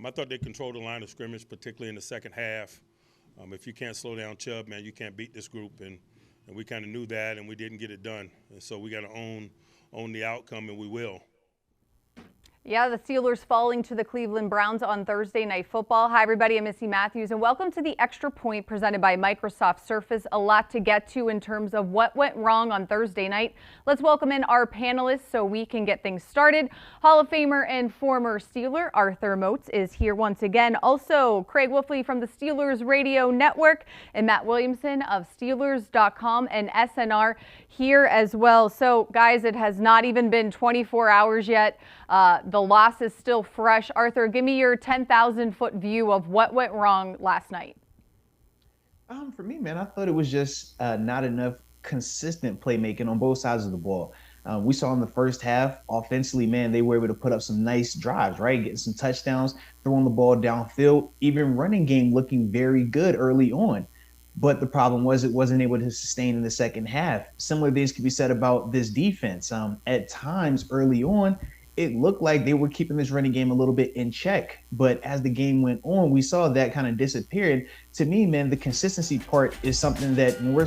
I thought they controlled the line of scrimmage, particularly in the second half. If you can't slow down Chubb, man, you can't beat this group, and we kind of knew that, and we didn't get it done. And so we got to own the outcome, and we will. Yeah, the Steelers falling to the Cleveland Browns on Thursday Night Football. Hi, everybody. I'm Missi Matthews, and welcome to the Extra Point presented by Microsoft Surface. A lot to get to in terms of what went wrong on Thursday night. Let's welcome in our panelists so we can get things started. Hall of Famer and former Steeler Arthur Moats is here once again. Also, Craig Wolfley from the Steelers Radio Network and Matt Williamson of Steelers.com and SNR here as well. So, guys, it has not even been 24 hours yet. The loss is still fresh. Arthur, give me your 10,000-foot view of what went wrong last night. For me, man, I thought it was just not enough consistent playmaking on both sides of the ball. We saw in the first half, offensively, man, they were able to put up some nice drives, right? Getting some touchdowns, throwing the ball downfield, even running game looking very good early on. But the problem was it wasn't able to sustain in the second half. Similar things could be said about this defense. At times early on, it looked like they were keeping this running game a little bit in check. But as the game went on, we saw that kind of disappeared. To me, man, the consistency part is something that when we're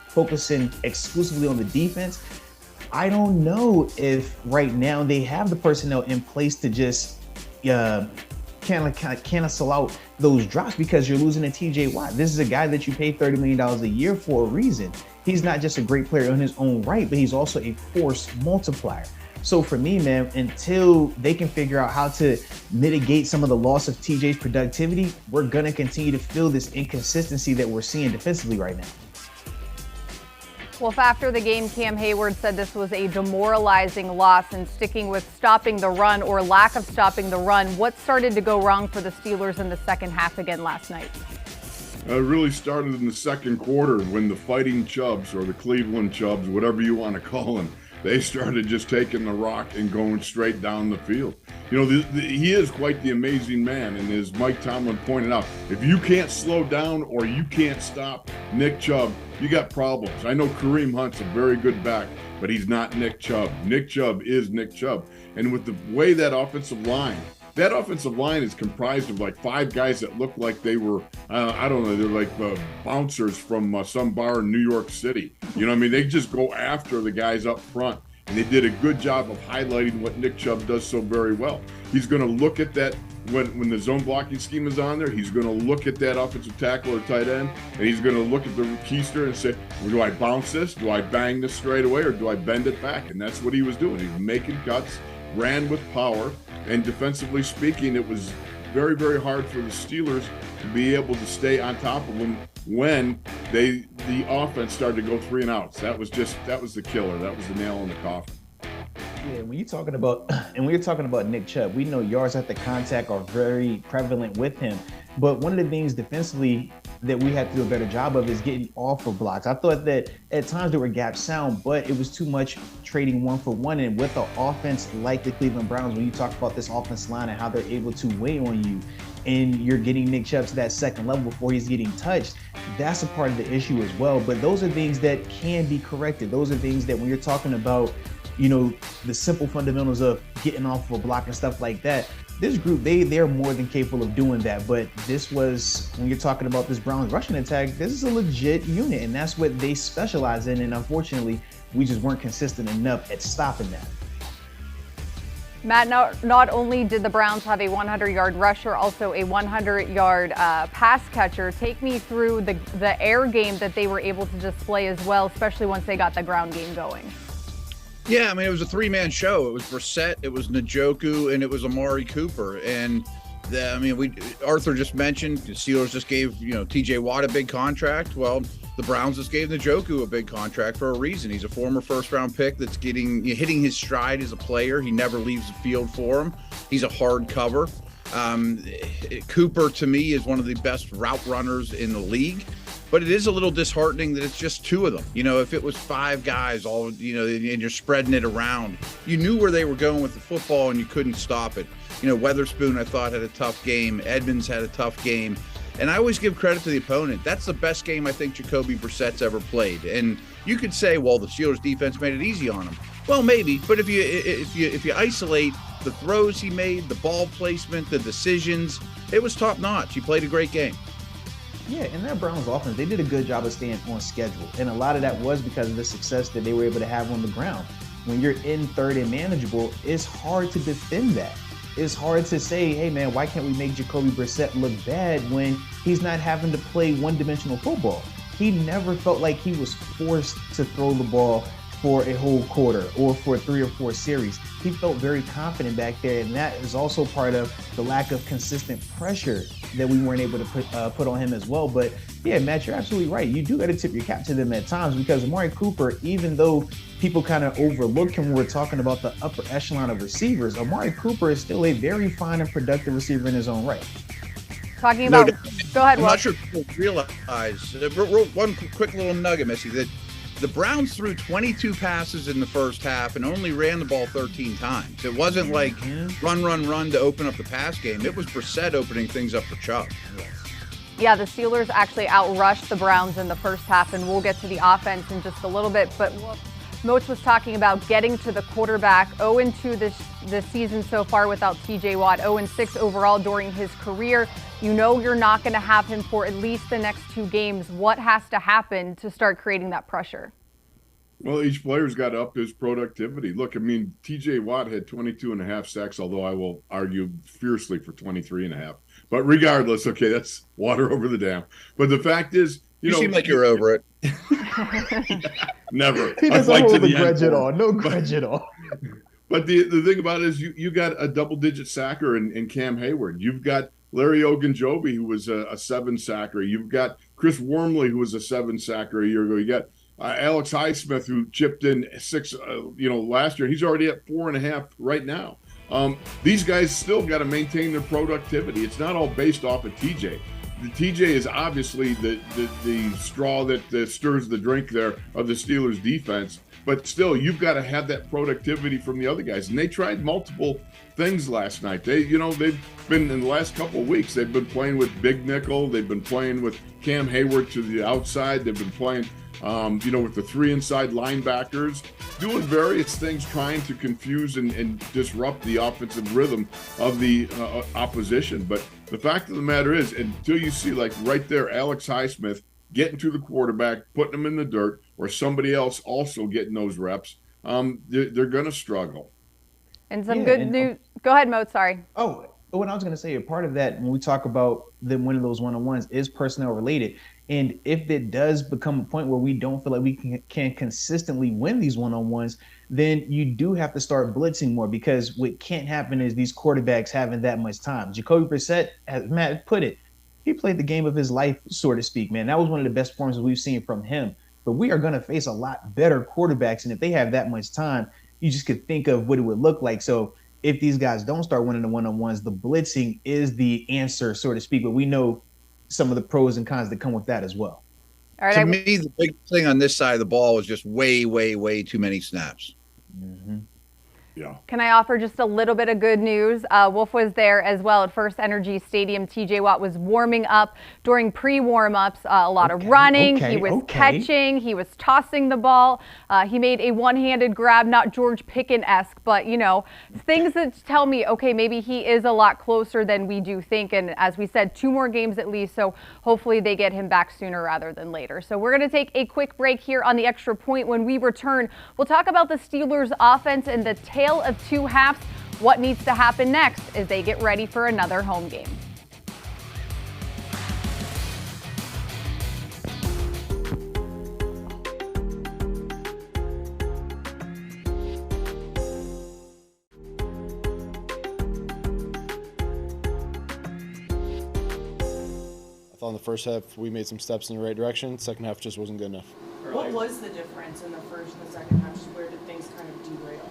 focusing exclusively on the defense, I don't know if right now they have the personnel in place to just cancel out those drops because you're losing a TJ Watt. This is a guy that you pay $30 million a year for a reason. He's not just a great player on his own right, but he's also a force multiplier. So for me, man, until they can figure out how to mitigate some of the loss of TJ's productivity, we're going to continue to feel this inconsistency that we're seeing defensively right now. Well, after the game, Cam Hayward said this was a demoralizing loss, and sticking with stopping the run or lack of stopping the run, what started to go wrong for the Steelers in the second half again last night? It really started in the second quarter when the Fighting Chubbs, or the Cleveland Chubbs, whatever you want to call them, they started just taking the rock and going straight down the field. You know, he is quite the amazing man. And as Mike Tomlin pointed out, if you can't slow down or you can't stop Nick Chubb, you got problems. I know Kareem Hunt's a very good back, but he's not Nick Chubb. Nick Chubb is Nick Chubb. And with the way that offensive line is comprised of like five guys that look like they were, I don't know, they're like bouncers from some bar in New York City. You know what I mean? They just go after the guys up front. And they did a good job of highlighting what Nick Chubb does so very well. He's going to look at that when the zone blocking scheme is on there. He's going to look at that offensive tackle or tight end, and he's going to look at the keister and say, well, do I bounce this? Do I bang this straight away, or do I bend it back? And that's what he was doing. He was making cuts, ran with power, and defensively speaking, it was very, very hard for the Steelers to be able to stay on top of them when the offense started to go 3 and outs. That was the killer. That was the nail in the coffin. Yeah, when you're talking about Nick Chubb, we know yards after contact are very prevalent with him. But one of the things defensively that we had to do a better job of is getting off of blocks. I thought that at times there were gaps sound, but it was too much trading one for one. And with an offense like the Cleveland Browns, when you talk about this offensive line and how they're able to weigh on you, and you're getting Nick Chubb to that second level before he's getting touched, that's a part of the issue as well. But those are things that can be corrected. Those are things that when you're talking about, you know, the simple fundamentals of getting off of a block and stuff like that, this group, they're more than capable of doing that. But this was, when you're talking about this Browns rushing attack, this is a legit unit, and that's what they specialize in. And unfortunately, we just weren't consistent enough at stopping that. Matt, not only did the Browns have a 100-yard rusher, also a 100-yard pass catcher. Take me through the air game that they were able to display as well, especially once they got the ground game going. Yeah, I mean, it was a three-man show. It was Brissett, it was Njoku, and it was Amari Cooper. And Arthur just mentioned the Steelers just gave, TJ Watt a big contract. Well, the Browns just gave Njoku a big contract for a reason. He's a former first-round pick that's hitting his stride as a player. He never leaves the field for him. He's a hard cover. Cooper, to me, is one of the best route runners in the league. But it is a little disheartening that it's just two of them. If it was five guys, and you're spreading it around, you knew where they were going with the football and you couldn't stop it. Weatherspoon, I thought, had a tough game. Edmonds had a tough game. And I always give credit to the opponent. That's the best game I think Jacoby Brissett's ever played. And you could say, well, the Steelers defense made it easy on him. Well, maybe, but if you isolate the throws he made, the ball placement, the decisions. It was top notch. He played a great game. Yeah, and that Browns offense, they did a good job of staying on schedule. And a lot of that was because of the success that they were able to have on the ground. When you're in third and manageable, it's hard to defend that. It's hard to say, hey man, why can't we make Jacoby Brissett look bad when he's not having to play one-dimensional football? He never felt like he was forced to throw the ball for a whole quarter or for 3 or 4 series. He felt very confident back there, and that is also part of the lack of consistent pressure that we weren't able to put on him as well. But yeah, Matt, you're absolutely right. You do got to tip your cap to them at times, because Amari Cooper, even though people kind of overlook him when we're talking about the upper echelon of receivers, Amari Cooper is still a very fine and productive receiver in his own right. Talking about, go ahead, I'm Will. not sure if people realize, one quick little nugget, Missi, that the Browns threw 22 passes in the first half and only ran the ball 13 times. It wasn't like run to open up the pass game. It was Brissett opening things up for Chubb. Yeah, the Steelers actually outrushed the Browns in the first half, and we'll get to the offense in just a little bit. But Moats was talking about getting to the quarterback. 0-2 this season so far without TJ Watt, 0-6 overall during his career. You know you're not going to have him for at least the next 2 games. What has to happen to start creating that pressure? Well, each player's got to up his productivity. Look, I mean, TJ Watt had 22.5 sacks, although I will argue fiercely for 23.5. But regardless, okay, that's water over the dam. But the fact is, You seem like you're over it. Never. He doesn't hold a grudge at all. No grudge at all. But the thing about it is you got a double-digit sacker in Cam Hayward. You've got Larry Ogunjobi, who was a 7-sacker. You've got Chris Wormley, who was a 7-sacker a year ago. You got Alex Highsmith, who chipped in 6, last year. He's already at 4.5 right now. These guys still got to maintain their productivity. It's not all based off of TJ. The TJ is obviously the straw that stirs the drink there of the Steelers' defense. But still, you've got to have that productivity from the other guys. And they tried multiple things last night. They've been in the last couple of weeks. They've been playing with big nickel. They've been playing with Cam Hayward to the outside. They've been playing, with the 3 inside linebackers, doing various things, trying to confuse and disrupt the offensive rhythm of the opposition. But the fact of the matter is, until you see, like right there, Alex Highsmith getting to the quarterback, putting him in the dirt, or somebody else also getting those reps, they're going to struggle. And some good news. Go ahead, Moat. Sorry. Oh, what I was going to say, a part of that when we talk about them winning those one-on-ones is personnel related. And if it does become a point where we don't feel like we can consistently win these one-on-ones, then you do have to start blitzing more, because what can't happen is these quarterbacks having that much time. Jacoby Brissett, as Matt put it, he played the game of his life, so to speak, man. That was one of the best performances we've seen from him. But we are going to face a lot better quarterbacks. And if they have that much time, you just could think of what it would look like. So if these guys don't start winning the one-on-ones, the blitzing is the answer, so to speak. But we know some of the pros and cons that come with that as well. All right. To me, the big thing on this side of the ball was just way, way, way too many snaps. Mm-hmm. Yeah. Can I offer just a little bit of good news? Wolf was there as well at First Energy Stadium. TJ Watt was warming up during pre-warm-ups, a lot of running. He was catching. He was tossing the ball. He made a one-handed grab, not George Pickens-esque, but, things that tell me, okay, maybe he is a lot closer than we do think. And as we said, 2 more games at least, so hopefully they get him back sooner rather than later. So we're going to take a quick break here on the Extra Point. When we return, we'll talk about the Steelers' offense and the tale of 2 halves, what needs to happen next as they get ready for another home game. I thought in the first half we made some steps in the right direction. Second half just wasn't good enough. What was the difference in the first and the second half? Just where did things kind of derail?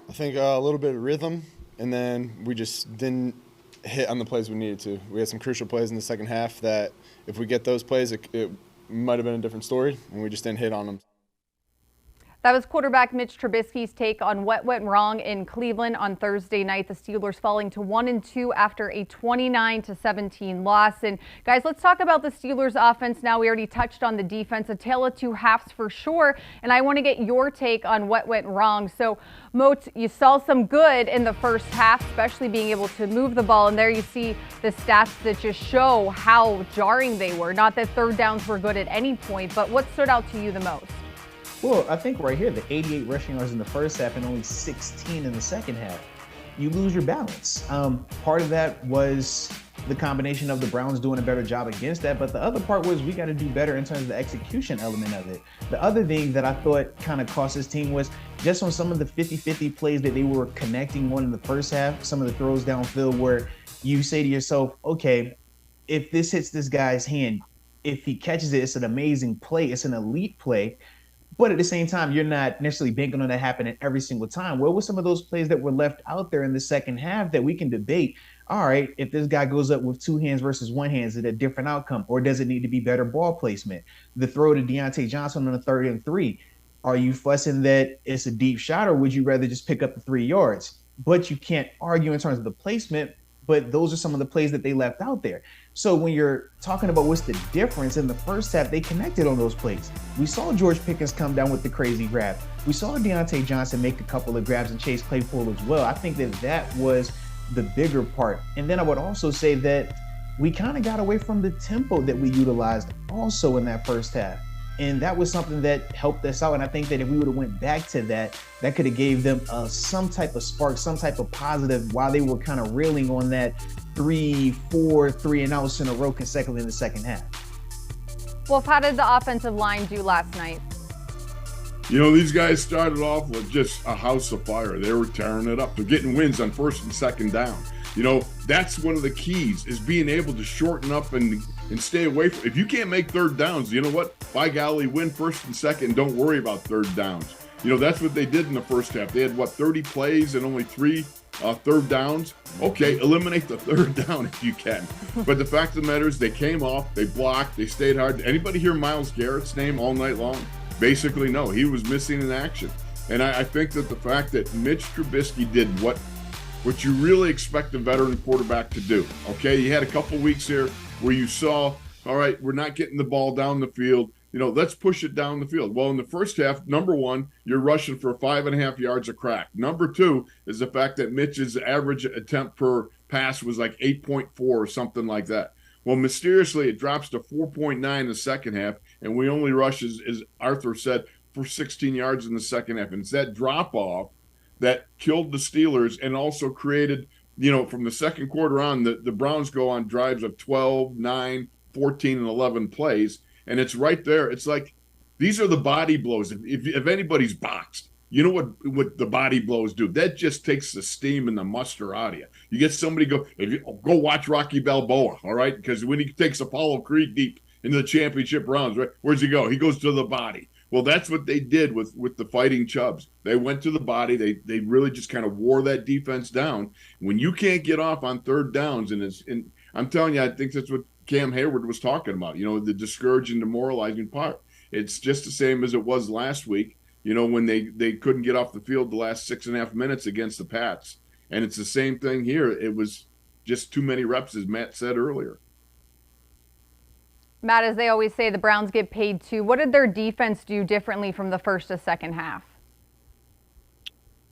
I think a little bit of rhythm, and then we just didn't hit on the plays we needed to. We had some crucial plays in the second half that if we get those plays, it might have been a different story, and we just didn't hit on them. That was quarterback Mitch Trubisky's take on what went wrong in Cleveland on Thursday night. The Steelers falling to 1-2 after a 29-17 loss. And guys, let's talk about the Steelers offense now. We already touched on the defense, a tale of two halves for sure. And I want to get your take on what went wrong. So, Moats, you saw some good in the first half, especially being able to move the ball. And there you see the stats that just show how jarring they were. Not that third downs were good at any point, but what stood out to you the most? Well, I think right here, the 88 rushing yards in the first half and only 16 in the second half, you lose your balance. Part of that was the combination of the Browns doing a better job against that, but the other part was we got to do better in terms of the execution element of it. The other thing that I thought kind of cost this team was just on some of the 50-50 plays that they were connecting on in the first half, some of the throws downfield where you say to yourself, okay, if this hits this guy's hand, if he catches it, it's an amazing play, it's an elite play. But at the same time, you're not necessarily banking on that happening every single time. What were some of those plays that were left out there in the second half that we can debate? All right, if this guy goes up with two hands versus one hand, is it a different outcome? Or does it need to be better ball placement? The throw to Deontay Johnson on the 3rd and 3. Are you fussing that it's a deep shot, or would you rather just pick up the 3 yards? But you can't argue in terms of the placement, but those are some of the plays that they left out there. So when you're talking about what's the difference in the first half, they connected on those plays. We saw George Pickens come down with the crazy grab. We saw Deontay Johnson make a couple of grabs and Chase Claypool as well. I think that was the bigger part. And then I would also say that we kind of got away from the tempo that we utilized also in that first half. And that was something that helped us out. And I think that if we would have went back to that, that could have gave them some type of spark, some type of positive while they were kind of reeling on that 3 and outs in a row consecutively in the second half. Wolf, how did the offensive line do last night? You know, these guys started off with just a house of fire. They were tearing it up. They're getting wins on 1st and 2nd down. You know, that's one of the keys is being able to shorten up and stay away from. If you can't make 3rd downs, you know what? By golly, win 1st and 2nd and don't worry about 3rd downs. You know, that's what they did in the first half. They had, 30 plays and only 3 3rd downs? Okay, eliminate the 3rd down if you can. But the fact of the matter is they came off, they blocked, they stayed hard. Anybody hear Myles Garrett's name all night long? Basically, no. He was missing in action. And I think that the fact that Mitch Trubisky did what you really expect a veteran quarterback to do, okay? You had a couple weeks here where you saw, all right, we're not getting the ball down the field. You know, let's push it down the field. Well, in the first half, number one, you're rushing for 5.5 yards a crack. Number two is the fact that Mitch's average attempt per pass was like 8.4 or something like that. Well, mysteriously, it drops to 4.9 in the second half, and we only rush, as Arthur said, for 16 yards in the second half. And it's that drop-off that killed the Steelers and also created, you know, from the second quarter on, the Browns go on drives of 12, 9, 14, and 11 plays. And it's right there. It's like these are the body blows. If anybody's boxed, you know what the body blows do? That just takes the steam and the muster out of you. You get somebody go watch Rocky Balboa, all right? Because when he takes Apollo Creed deep into the championship rounds, right? Where's he go? He goes to the body. Well, that's what they did with the Fighting Chubs. They went to the body. They really just kind of wore that defense down. When you can't get off on 3rd downs, and I'm telling you, I think that's what Cam Hayward was talking about, you know, the discouraging, demoralizing part. It's just the same as it was last week, you know, when they couldn't get off the field the last 6.5 minutes against the Pats. And it's the same thing here. It was just too many reps, as Matt said earlier. Matt, as they always say, the Browns get paid too. What did their defense do differently from the first to second half?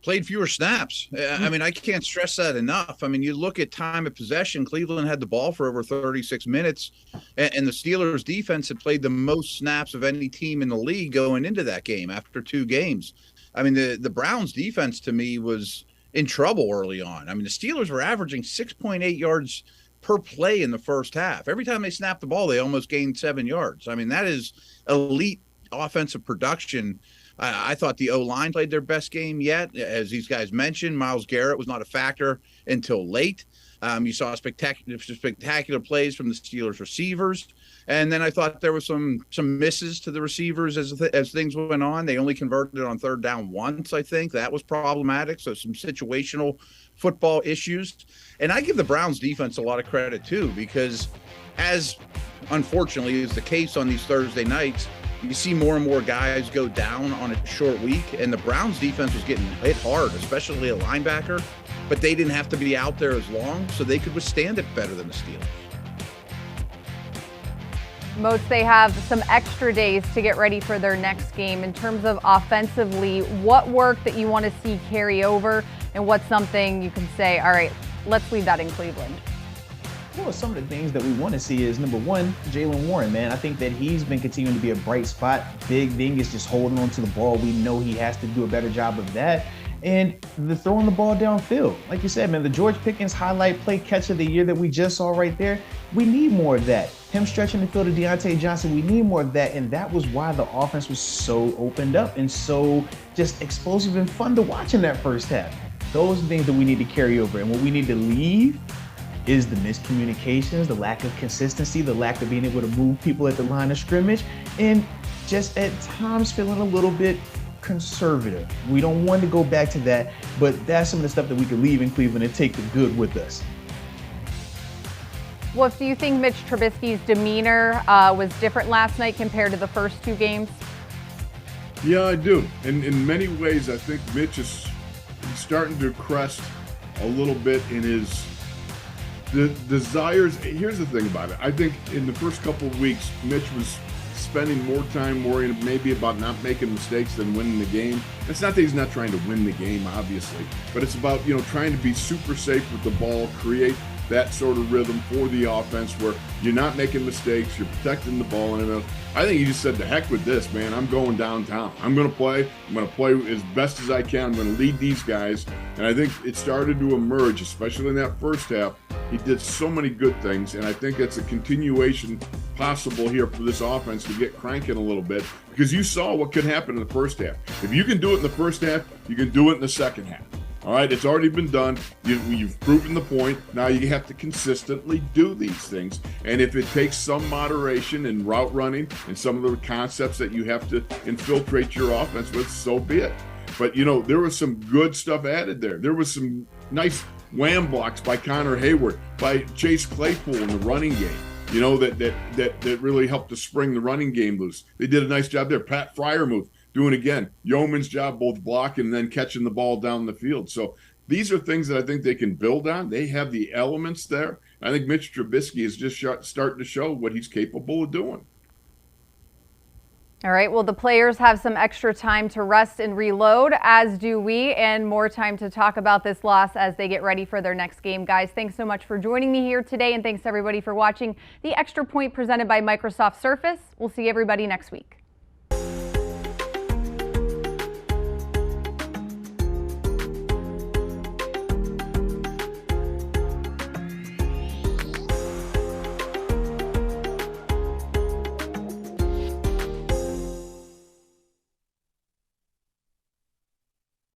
Played fewer snaps. I mean, I can't stress that enough. I mean, you look at time of possession, Cleveland had the ball for over 36 minutes, and the Steelers defense had played the most snaps of any team in the league going into that game after 2 games. I mean, the Browns defense to me was in trouble early on. I mean, the Steelers were averaging 6.8 yards per play in the first half. Every time they snapped the ball, they almost gained 7 yards. I mean, that is elite offensive production. I thought the O-line played their best game yet. As these guys mentioned, Myles Garrett was not a factor until late. You saw spectacular plays from the Steelers receivers. And then I thought there was some misses to the receivers as things went on. They only converted on 3rd down once, I think. That was problematic. So some situational football issues. And I give the Browns defense a lot of credit, too, because as unfortunately is the case on these Thursday nights, you see more and more guys go down on a short week, and the Browns defense was getting hit hard, especially a linebacker, but they didn't have to be out there as long, so they could withstand it better than the Steelers. Moats, they have some extra days to get ready for their next game. In terms of offensively, what work that you want to see carry over, and what's something you can say, all right, let's leave that in Cleveland? Well, some of the things that we want to see is, number one, Jaylen Warren, man. I think that he's been continuing to be a bright spot. Big thing is just holding on to the ball. We know he has to do a better job of that. And the throwing the ball downfield. Like you said, man, the George Pickens highlight play catch of the year that we just saw right there, we need more of that. Him stretching the field to Deontay Johnson, we need more of that. And that was why the offense was so opened up and so just explosive and fun to watch in that first half. Those are things that we need to carry over. And what we need to leave is the miscommunications, the lack of consistency, the lack of being able to move people at the line of scrimmage, and just at times feeling a little bit conservative. We don't want to go back to that, but that's some of the stuff that we could leave in Cleveland and take the good with us. Wolf, do you think Mitch Trubisky's demeanor was different last night compared to the first two games? Yeah, I do. And in many ways, I think Mitch is starting to crest a little bit in his desires. Here's the thing about it. I think in the first couple of weeks, Mitch was spending more time worrying maybe about not making mistakes than winning the game. It's not that he's not trying to win the game, obviously, but it's about, trying to be super safe with the ball, create that sort of rhythm for the offense where you're not making mistakes, you're protecting the ball enough. I think he just said, to heck with this, man. I'm going downtown. I'm going to play as best as I can. I'm going to lead these guys. And I think it started to emerge, especially in that first half. He did so many good things, and I think it's a continuation possible here for this offense to get cranking a little bit, because you saw what could happen in the first half. If you can do it in the first half, you can do it in the second half. All right, it's already been done. You've proven the point. Now you have to consistently do these things. And if it takes some moderation in route running and some of the concepts that you have to infiltrate your offense with, so be it. But, there was some good stuff added there. There was some nice wham blocks by Connor Hayward, by Chase Claypool in the running game. That really helped to spring the running game loose. They did a nice job there. Pat Freiermuth doing again yeoman's job, both blocking and then catching the ball down the field. So these are things that I think they can build on. They have the elements there. I think Mitch Trubisky is just starting to show what he's capable of doing. All right, well, the players have some extra time to rest and reload, as do we, and more time to talk about this loss as they get ready for their next game. Guys, thanks so much for joining me here today, and thanks everybody for watching the Extra Point presented by Microsoft Surface. We'll see everybody next week.